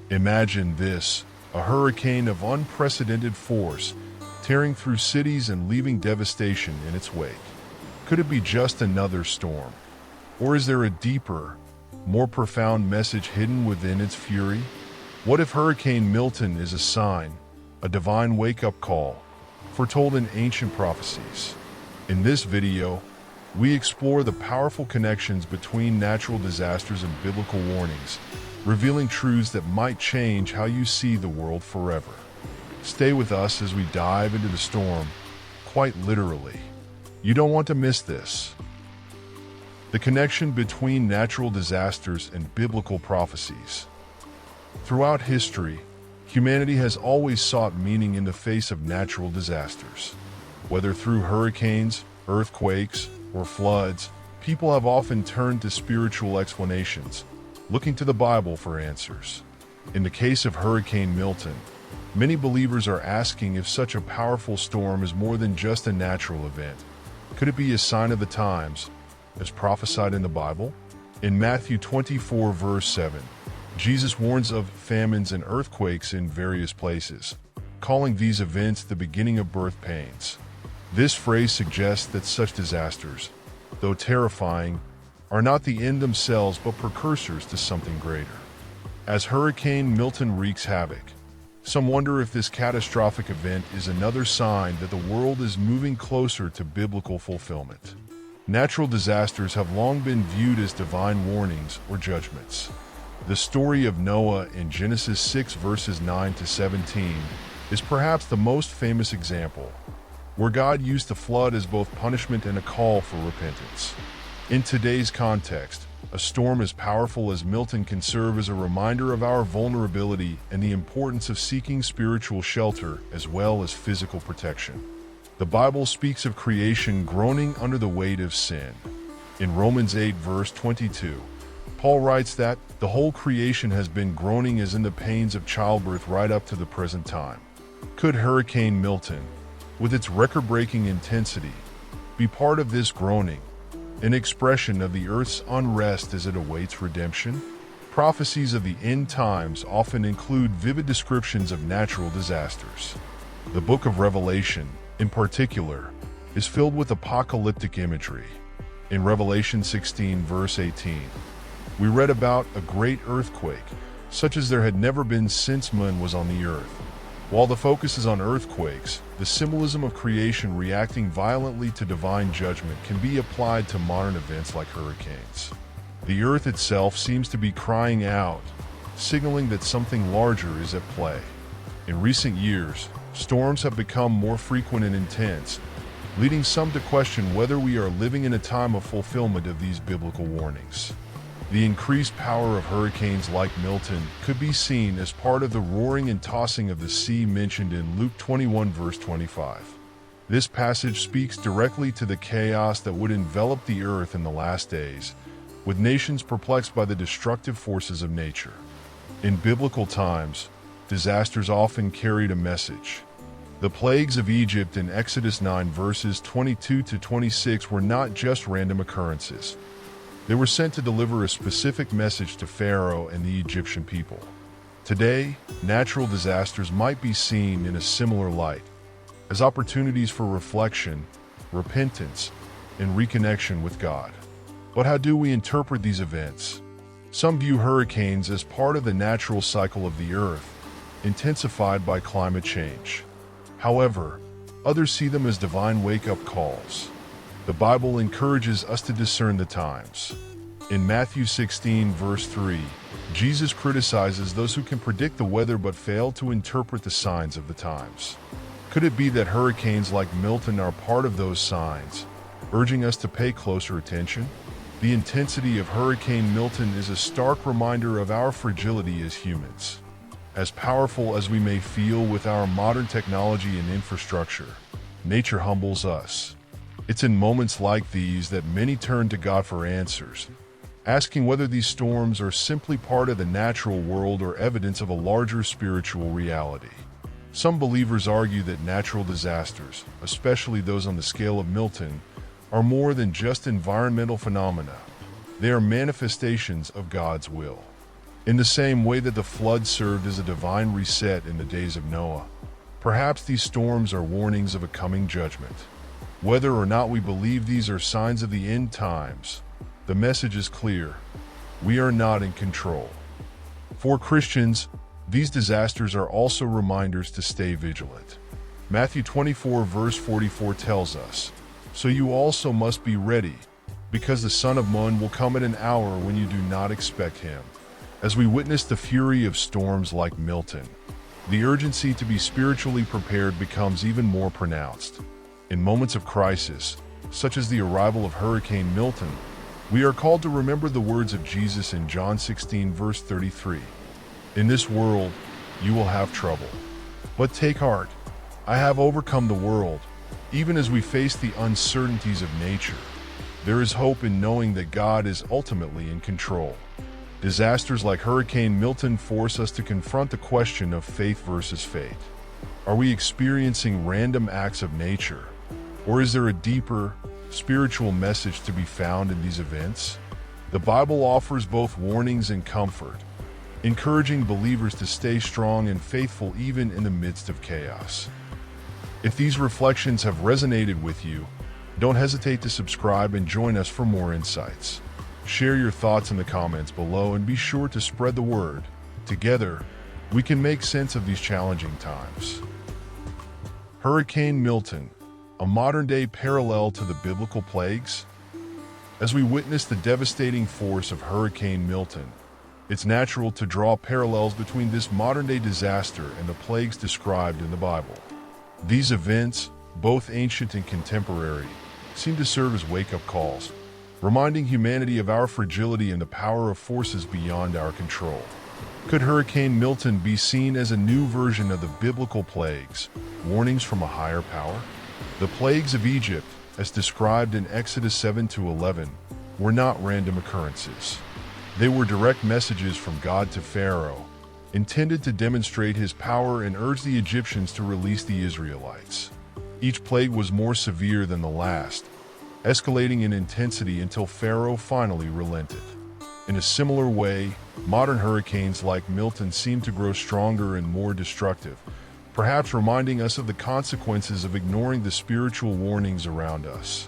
Imagine this, a hurricane of unprecedented force, tearing through cities and leaving devastation in its wake. Could it be just another storm? Or is there a deeper, more profound message hidden within its fury? What if Hurricane Milton is a sign, a divine wake-up call, foretold in ancient prophecies? In this video, we explore the powerful connections between natural disasters and biblical warnings, revealing truths that might change how you see the world forever. Stay with us as we dive into the storm, quite literally. You don't want to miss this. The connection between natural disasters and biblical prophecies. Throughout history, humanity has always sought meaning in the face of natural disasters. Whether through hurricanes, earthquakes, or floods, people have often turned to spiritual explanations, looking to the Bible for answers. In the case of Hurricane Milton, many believers are asking if such a powerful storm is more than just a natural event. Could it be a sign of the times, as prophesied in the Bible? In Matthew 24 verse 7, Jesus warns of famines and earthquakes in various places, calling these events the beginning of birth pains. This phrase suggests that such disasters, though terrifying, are not the end themselves but precursors to something greater. As Hurricane Milton wreaks havoc, some wonder if this catastrophic event is another sign that the world is moving closer to biblical fulfillment. Natural disasters have long been viewed as divine warnings or judgments. The story of Noah in Genesis 6 verses 9 to 17 is perhaps the most famous example, where God used the flood as both punishment and a call for repentance. In today's context, a storm as powerful as Milton can serve as a reminder of our vulnerability and the importance of seeking spiritual shelter as well as physical protection. The Bible speaks of creation groaning under the weight of sin. In Romans 8 verse 22, Paul writes that the whole creation has been groaning as in the pains of childbirth right up to the present time. Could Hurricane Milton, with its record-breaking intensity, be part of this groaning, an expression of the earth's unrest as it awaits redemption? Prophecies of the end times often include vivid descriptions of natural disasters. The book of Revelation, in particular, is filled with apocalyptic imagery. In Revelation 16 verse 18, we read about a great earthquake, such as there had never been since man was on the earth. While the focus is on earthquakes, the symbolism of creation reacting violently to divine judgment can be applied to modern events like hurricanes. The earth itself seems to be crying out, signaling that something larger is at play. In recent years, storms have become more frequent and intense, leading some to question whether we are living in a time of fulfillment of these biblical warnings. The increased power of hurricanes like Milton could be seen as part of the roaring and tossing of the sea mentioned in Luke 21 verse 25. This passage speaks directly to the chaos that would envelop the earth in the last days, with nations perplexed by the destructive forces of nature. In biblical times, disasters often carried a message. The plagues of Egypt in Exodus 9 verses 22 to 26 were not just random occurrences. They were sent to deliver a specific message to Pharaoh and the Egyptian people. Today, natural disasters might be seen in a similar light, as opportunities for reflection, repentance, and reconnection with God. But how do we interpret these events? Some view hurricanes as part of the natural cycle of the earth, intensified by climate change. However, others see them as divine wake-up calls. The Bible encourages us to discern the times. In Matthew 16 verse 3, Jesus criticizes those who can predict the weather but fail to interpret the signs of the times. Could it be that hurricanes like Milton are part of those signs, urging us to pay closer attention? The intensity of Hurricane Milton is a stark reminder of our fragility as humans. As powerful as we may feel with our modern technology and infrastructure, nature humbles us. It's in moments like these that many turn to God for answers, asking whether these storms are simply part of the natural world or evidence of a larger spiritual reality. Some believers argue that natural disasters, especially those on the scale of Milton, are more than just environmental phenomena. They are manifestations of God's will. In the same way that the flood served as a divine reset in the days of Noah, perhaps these storms are warnings of a coming judgment. Whether or not we believe these are signs of the end times, the message is clear. We are not in control. For Christians, these disasters are also reminders to stay vigilant. Matthew 24 verse 44 tells us, "So you also must be ready, because the Son of Man will come at an hour when you do not expect him." As we witness the fury of storms like Milton, the urgency to be spiritually prepared becomes even more pronounced. In moments of crisis, such as the arrival of Hurricane Milton, we are called to remember the words of Jesus in John 16 verse 33. "In this world, you will have trouble. But take heart, I have overcome the world." Even as we face the uncertainties of nature, there is hope in knowing that God is ultimately in control. Disasters like Hurricane Milton force us to confront the question of faith versus faith. Are we experiencing random acts of nature, or is there a deeper, spiritual message to be found in these events? The Bible offers both warnings and comfort, encouraging believers to stay strong and faithful even in the midst of chaos. If these reflections have resonated with you, don't hesitate to subscribe and join us for more insights. Share your thoughts in the comments below and be sure to spread the word. Together, we can make sense of these challenging times. Hurricane Milton, a modern-day parallel to the biblical plagues? As we witness the devastating force of Hurricane Milton, it's natural to draw parallels between this modern-day disaster and the plagues described in the Bible. These events, both ancient and contemporary, seem to serve as wake-up calls, reminding humanity of our fragility and the power of forces beyond our control. Could Hurricane Milton be seen as a new version of the biblical plagues, warnings from a higher power? The plagues of Egypt, as described in Exodus 7-11, were not random occurrences. They were direct messages from God to Pharaoh, intended to demonstrate his power and urge the Egyptians to release the Israelites. Each plague was more severe than the last, escalating in intensity until Pharaoh finally relented. In a similar way, modern hurricanes like Milton seem to grow stronger and more destructive, perhaps reminding us of the consequences of ignoring the spiritual warnings around us.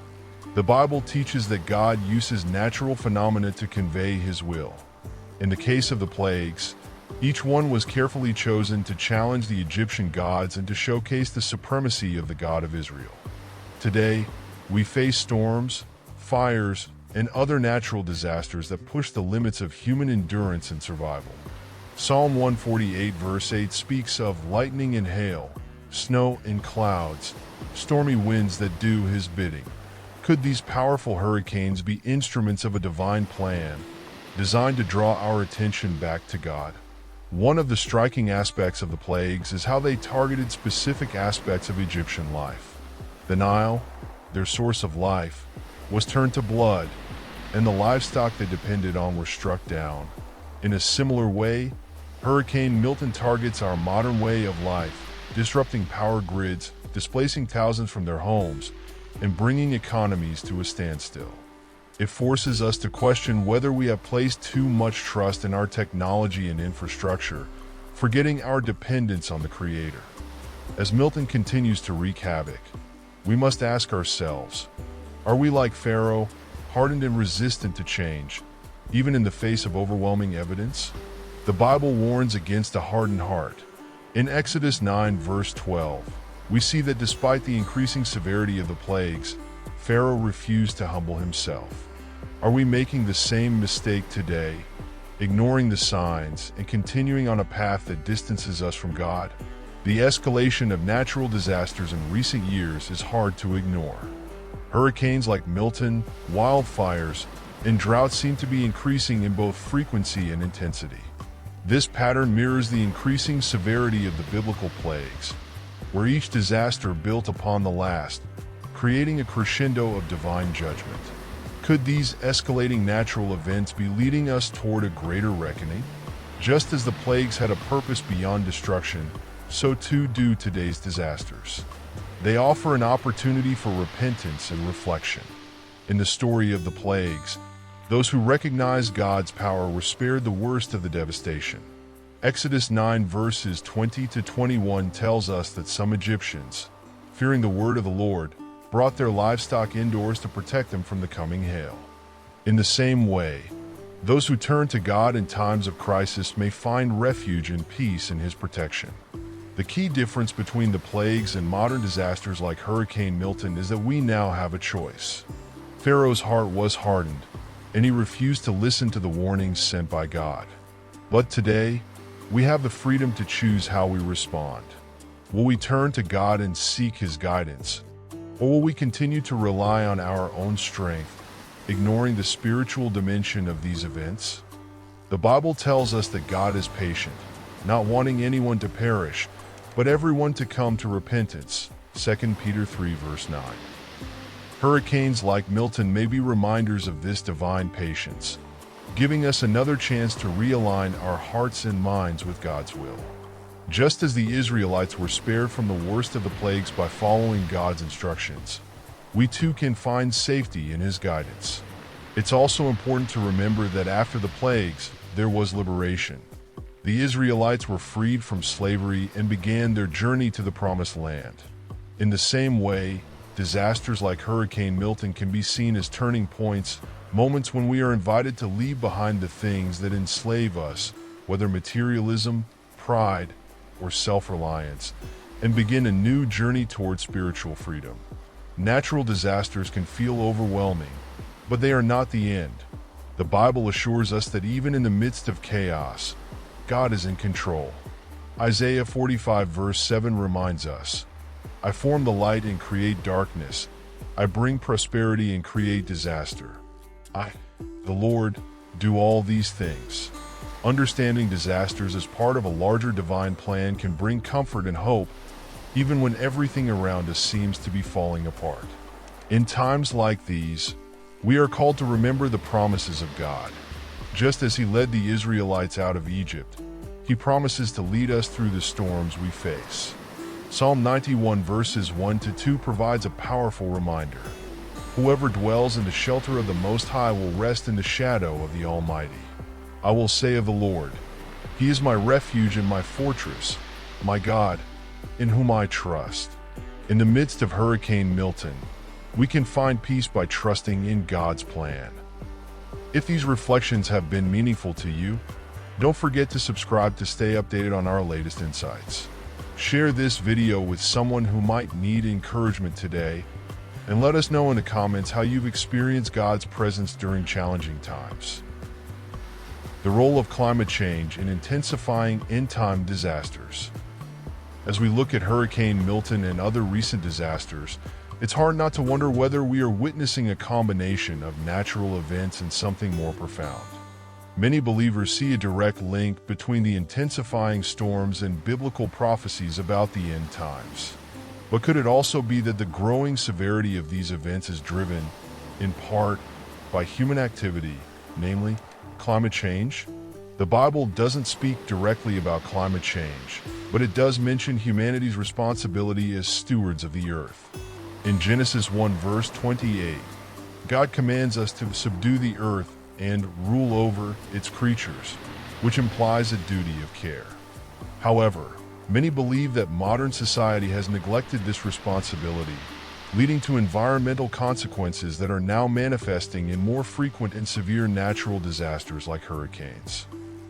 The Bible teaches that God uses natural phenomena to convey his will. In the case of the plagues, each one was carefully chosen to challenge the Egyptian gods and to showcase the supremacy of the God of Israel. Today, we face storms, fires, and other natural disasters that push the limits of human endurance and survival. Psalm 148 verse 8 speaks of lightning and hail, snow and clouds, stormy winds that do his bidding. Could these powerful hurricanes be instruments of a divine plan, designed to draw our attention back to God? One of the striking aspects of the plagues is how they targeted specific aspects of Egyptian life. The Nile, their source of life, was turned to blood, and the livestock they depended on were struck down. In a similar way, Hurricane Milton targets our modern way of life, disrupting power grids, displacing thousands from their homes, and bringing economies to a standstill. It forces us to question whether we have placed too much trust in our technology and infrastructure, forgetting our dependence on the Creator. As Milton continues to wreak havoc, we must ask ourselves, are we like Pharaoh, hardened and resistant to change, even in the face of overwhelming evidence? The Bible warns against a hardened heart. In Exodus 9 verse 12, we see that despite the increasing severity of the plagues, Pharaoh refused to humble himself. Are we making the same mistake today, ignoring the signs and continuing on a path that distances us from God? The escalation of natural disasters in recent years is hard to ignore. Hurricanes like Milton, wildfires, and droughts seem to be increasing in both frequency and intensity. This pattern mirrors the increasing severity of the biblical plagues, where each disaster built upon the last, creating a crescendo of divine judgment. Could these escalating natural events be leading us toward a greater reckoning? Just as the plagues had a purpose beyond destruction, so too do today's disasters. They offer an opportunity for repentance and reflection. In the story of the plagues, Those who recognized God's power were spared the worst of the devastation. Exodus 9 verses 20 to 21 tells us that some Egyptians, fearing the word of the Lord, brought their livestock indoors to protect them from the coming hail. In the same way, those who turn to God in times of crisis may find refuge and peace in His protection. The key difference between the plagues and modern disasters like Hurricane Milton is that we now have a choice. Pharaoh's heart was hardened, and he refused to listen to the warnings sent by God. But today, we have the freedom to choose how we respond. Will we turn to God and seek His guidance, or will we continue to rely on our own strength, ignoring the spiritual dimension of these events? The Bible tells us that God is patient, not wanting anyone to perish, but everyone to come to repentance. 2 Peter 3 verse 9. Hurricanes like Milton may be reminders of this divine patience, giving us another chance to realign our hearts and minds with God's will. Just as the Israelites were spared from the worst of the plagues by following God's instructions, we too can find safety in His guidance. It's also important to remember that after the plagues, there was liberation. The Israelites were freed from slavery and began their journey to the Promised Land. In the same way, disasters like Hurricane Milton can be seen as turning points, moments when we are invited to leave behind the things that enslave us, whether materialism, pride, or self-reliance, and begin a new journey toward spiritual freedom. Natural disasters can feel overwhelming, but they are not the end. The Bible assures us that even in the midst of chaos, God is in control. Isaiah 45 verse 7 reminds us, I form the light and create darkness. I bring prosperity and create disaster. I, the Lord, do all these things. Understanding disasters as part of a larger divine plan can bring comfort and hope, even when everything around us seems to be falling apart. In times like these, we are called to remember the promises of God. Just as He led the Israelites out of Egypt, He promises to lead us through the storms we face. Psalm 91 verses 1 to 2 provides a powerful reminder. Whoever dwells in the shelter of the Most High will rest in the shadow of the Almighty. I will say of the Lord, He is my refuge and my fortress, my God, in whom I trust. In the midst of Hurricane Milton, we can find peace by trusting in God's plan. If these reflections have been meaningful to you, don't forget to subscribe to stay updated on our latest insights. Share this video with someone who might need encouragement today, and let us know in the comments how you've experienced God's presence during challenging times. The role of climate change in intensifying end-time disasters. As we look at Hurricane Milton and other recent disasters, it's hard not to wonder whether we are witnessing a combination of natural events and something more profound. Many believers see a direct link between the intensifying storms and biblical prophecies about the end times. But could it also be that the growing severity of these events is driven, in part, by human activity, namely, climate change? The Bible doesn't speak directly about climate change, but it does mention humanity's responsibility as stewards of the earth. In Genesis 1 verse 28, God commands us to subdue the earth and rule over its creatures, which implies a duty of care. However, many believe that modern society has neglected this responsibility, leading to environmental consequences that are now manifesting in more frequent and severe natural disasters like hurricanes.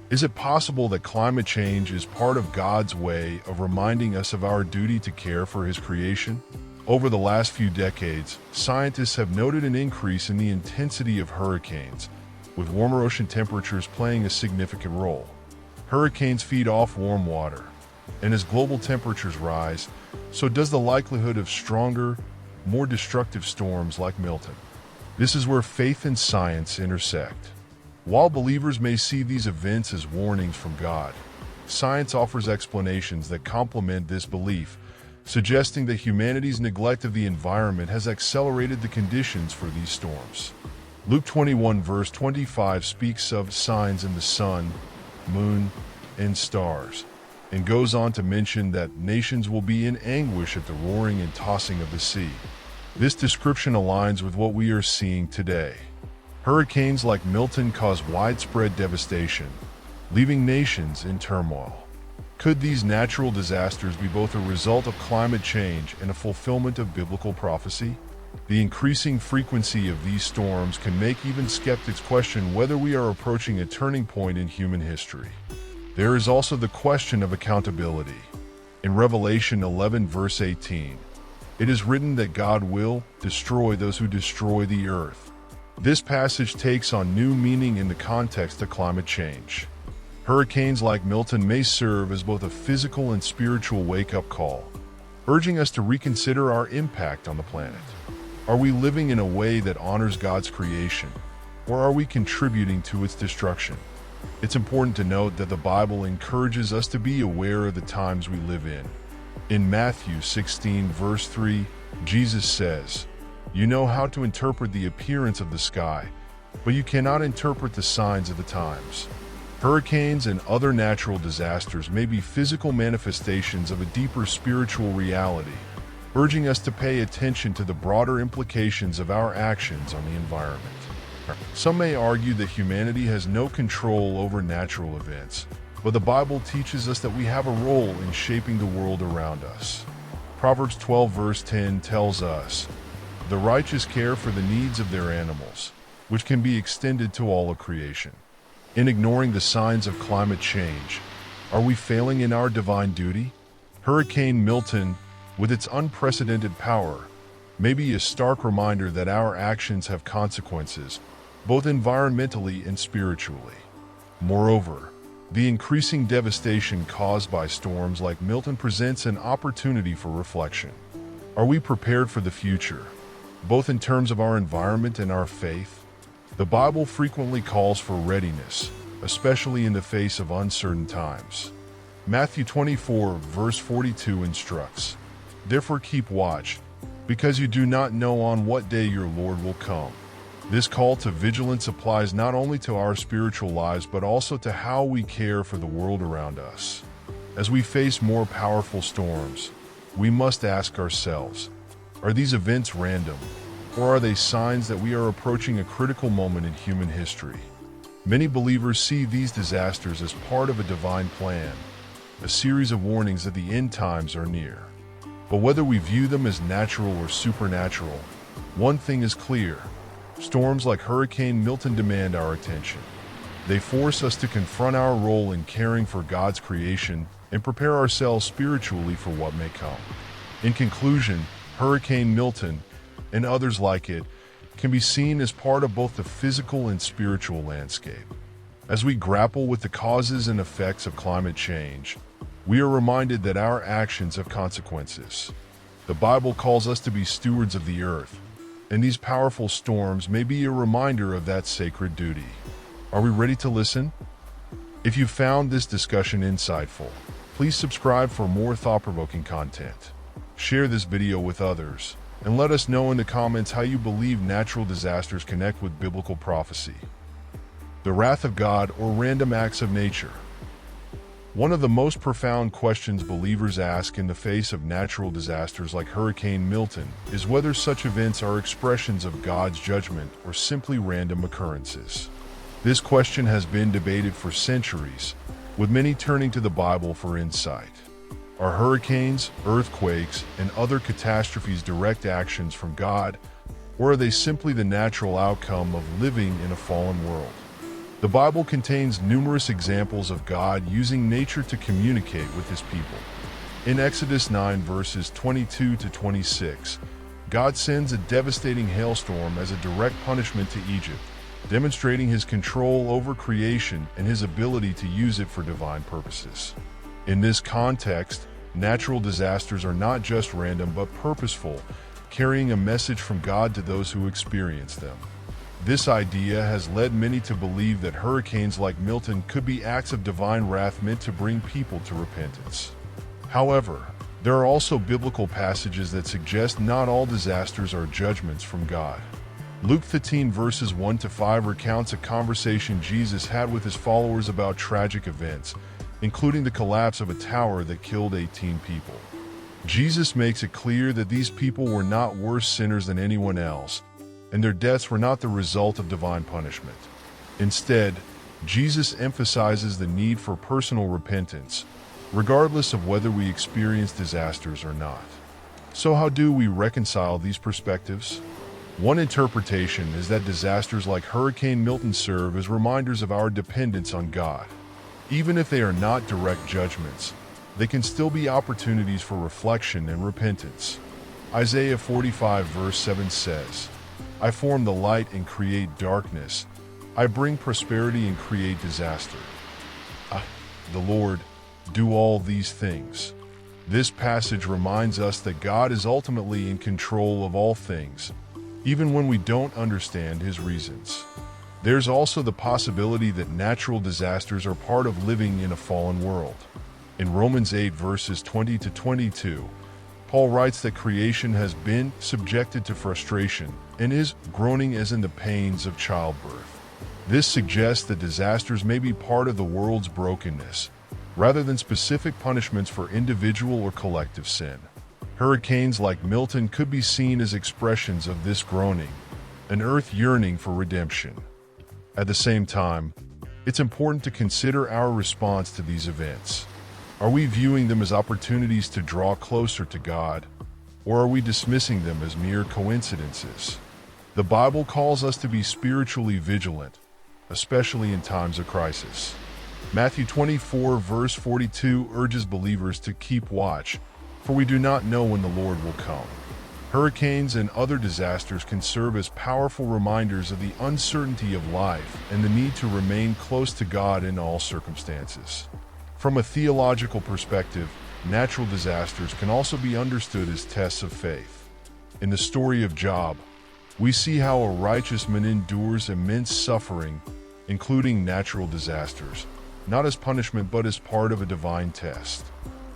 Is it possible that climate change is part of God's way of reminding us of our duty to care for His creation? Over the last few decades, scientists have noted an increase in the intensity of hurricanes, with warmer ocean temperatures playing a significant role. Hurricanes feed off warm water, and as global temperatures rise, so does the likelihood of stronger, more destructive storms like Milton. This is where faith and science intersect. While believers may see these events as warnings from God, science offers explanations that complement this belief, suggesting that humanity's neglect of the environment has accelerated the conditions for these storms. Luke 21 verse 25 speaks of signs in the sun, moon, and stars, and goes on to mention that nations will be in anguish at the roaring and tossing of the sea. This description aligns with what we are seeing today. Hurricanes like Milton cause widespread devastation, leaving nations in turmoil. Could these natural disasters be both a result of climate change and a fulfillment of biblical prophecy? The increasing frequency of these storms can make even skeptics question whether we are approaching a turning point in human history. There is also the question of accountability. In Revelation 11 verse 18, it is written that God will destroy those who destroy the earth. This passage takes on new meaning in the context of climate change. Hurricanes like Milton may serve as both a physical and spiritual wake-up call, urging us to reconsider our impact on the planet. Are we living in a way that honors God's creation, or are we contributing to its destruction? It's important to note that the Bible encourages us to be aware of the times we live in. In Matthew 16 verse 3, Jesus says, "You know how to interpret the appearance of the sky, but you cannot interpret the signs of the times." Hurricanes and other natural disasters may be physical manifestations of a deeper spiritual reality, urging us to pay attention to the broader implications of our actions on the environment. Some may argue that humanity has no control over natural events, but the Bible teaches us that we have a role in shaping the world around us. Proverbs 12 verse 10 tells us, "The righteous care for the needs of their animals, which can be extended to all of creation." In ignoring the signs of climate change, are we failing in our divine duty? Hurricane Milton, with its unprecedented power, may be a stark reminder that our actions have consequences, both environmentally and spiritually. Moreover, the increasing devastation caused by storms like Milton presents an opportunity for reflection. Are we prepared for the future, both in terms of our environment and our faith? The Bible frequently calls for readiness, especially in the face of uncertain times. Matthew 24 verse 42 instructs, "Therefore keep watch, because you do not know on what day your Lord will come." This call to vigilance applies not only to our spiritual lives but also to how we care for the world around us. As we face more powerful storms, we must ask ourselves, are these events random, or are they signs that we are approaching a critical moment in human history? Many believers see these disasters as part of a divine plan, a series of warnings that the end times are near. But whether we view them as natural or supernatural, one thing is clear: storms like Hurricane Milton demand our attention. They force us to confront our role in caring for God's creation and prepare ourselves spiritually for what may come. In conclusion, Hurricane Milton, and others like it, can be seen as part of both the physical and spiritual landscape. As we grapple with the causes and effects of climate change, we are reminded that our actions have consequences. The Bible calls us to be stewards of the earth, and these powerful storms may be a reminder of that sacred duty. Are we ready to listen? If you found this discussion insightful, please subscribe for more thought-provoking content. Share this video with others, and let us know in the comments how you believe natural disasters connect with biblical prophecy. The wrath of God or random acts of nature. One of the most profound questions believers ask in the face of natural disasters like Hurricane Milton is whether such events are expressions of God's judgment or simply random occurrences. This question has been debated for centuries, with many turning to the Bible for insight. Are hurricanes, earthquakes, and other catastrophes direct actions from God, or are they simply the natural outcome of living in a fallen world? The Bible contains numerous examples of God using nature to communicate with his people. In Exodus 9 verses 22 to 26, God sends a devastating hailstorm as a direct punishment to Egypt, demonstrating his control over creation and his ability to use it for divine purposes. In this context, natural disasters are not just random but purposeful, carrying a message from God to those who experience them. This idea has led many to believe that hurricanes like Milton could be acts of divine wrath meant to bring people to repentance. However, there are also biblical passages that suggest not all disasters are judgments from God. Luke 15 verses 1 to 5 recounts a conversation Jesus had with his followers about tragic events, including the collapse of a tower that killed 18 people. Jesus makes it clear that these people were not worse sinners than anyone else, and their deaths were not the result of divine punishment. Instead, Jesus emphasizes the need for personal repentance, regardless of whether we experience disasters or not. So how do we reconcile these perspectives? One interpretation is that disasters like Hurricane Milton serve as reminders of our dependence on God. Even if they are not direct judgments, they can still be opportunities for reflection and repentance. Isaiah 45 verse 7 says, "I form the light and create darkness. I bring prosperity and create disaster. The Lord, do all these things." This passage reminds us that God is ultimately in control of all things, even when we don't understand his reasons. There's also the possibility that natural disasters are part of living in a fallen world. In Romans 8 verses 20 to 22, Paul writes that creation has been subjected to frustration and is groaning as in the pains of childbirth. This suggests that disasters may be part of the world's brokenness, rather than specific punishments for individual or collective sin. Hurricanes like Milton could be seen as expressions of this groaning, an earth yearning for redemption. At the same time, it's important to consider our response to these events. Are we viewing them as opportunities to draw closer to God, or are we dismissing them as mere coincidences? The Bible calls us to be spiritually vigilant, especially in times of crisis. Matthew 24 verse 42 urges believers to keep watch, for we do not know when the Lord will come. Hurricanes and other disasters can serve as powerful reminders of the uncertainty of life and the need to remain close to God in all circumstances. From a theological perspective, natural disasters can also be understood as tests of faith. In the story of Job, we see how a righteous man endures immense suffering, including natural disasters, not as punishment but as part of a divine test.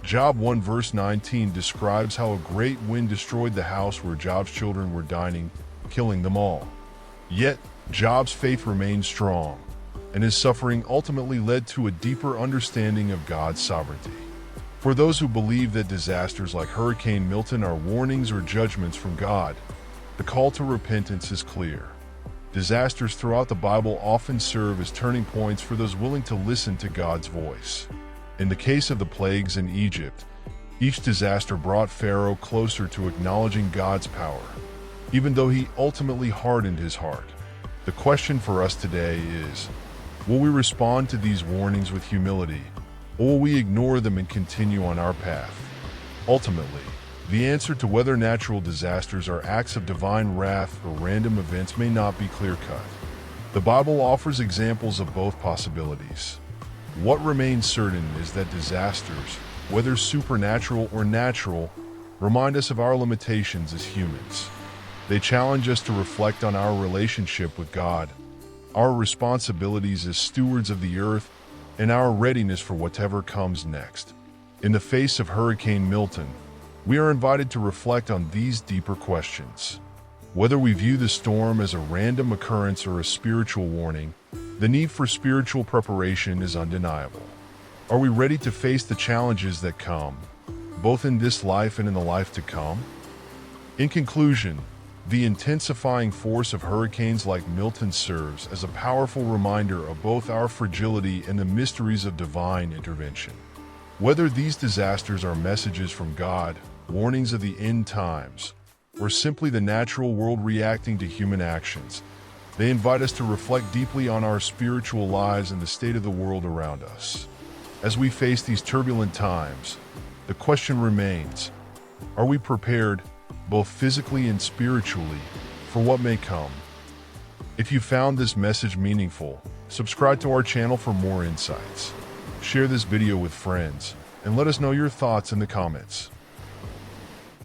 Job 1 verse 19 describes how a great wind destroyed the house where Job's children were dining, killing them all. Yet, Job's faith remained strong, and his suffering ultimately led to a deeper understanding of God's sovereignty. For those who believe that disasters like Hurricane Milton are warnings or judgments from God, the call to repentance is clear. Disasters throughout the Bible often serve as turning points for those willing to listen to God's voice. In the case of the plagues in Egypt, each disaster brought Pharaoh closer to acknowledging God's power, even though he ultimately hardened his heart. The question for us today is, will we respond to these warnings with humility, or will we ignore them and continue on our path? Ultimately, the answer to whether natural disasters are acts of divine wrath or random events may not be clear-cut. The Bible offers examples of both possibilities. What remains certain is that disasters, whether supernatural or natural, remind us of our limitations as humans. They challenge us to reflect on our relationship with God, our responsibilities as stewards of the earth, and our readiness for whatever comes next. In the face of Hurricane Milton, we are invited to reflect on these deeper questions. Whether we view the storm as a random occurrence or a spiritual warning, the need for spiritual preparation is undeniable. Are we ready to face the challenges that come, both in this life and in the life to come? In conclusion, the intensifying force of hurricanes like Milton serves as a powerful reminder of both our fragility and the mysteries of divine intervention. Whether these disasters are messages from God, warnings of the end times, or simply the natural world reacting to human actions, they invite us to reflect deeply on our spiritual lives and the state of the world around us. As we face these turbulent times, the question remains, are we prepared, both physically and spiritually, for what may come? If you found this message meaningful, subscribe to our channel for more insights. Share this video with friends, and let us know your thoughts in the comments.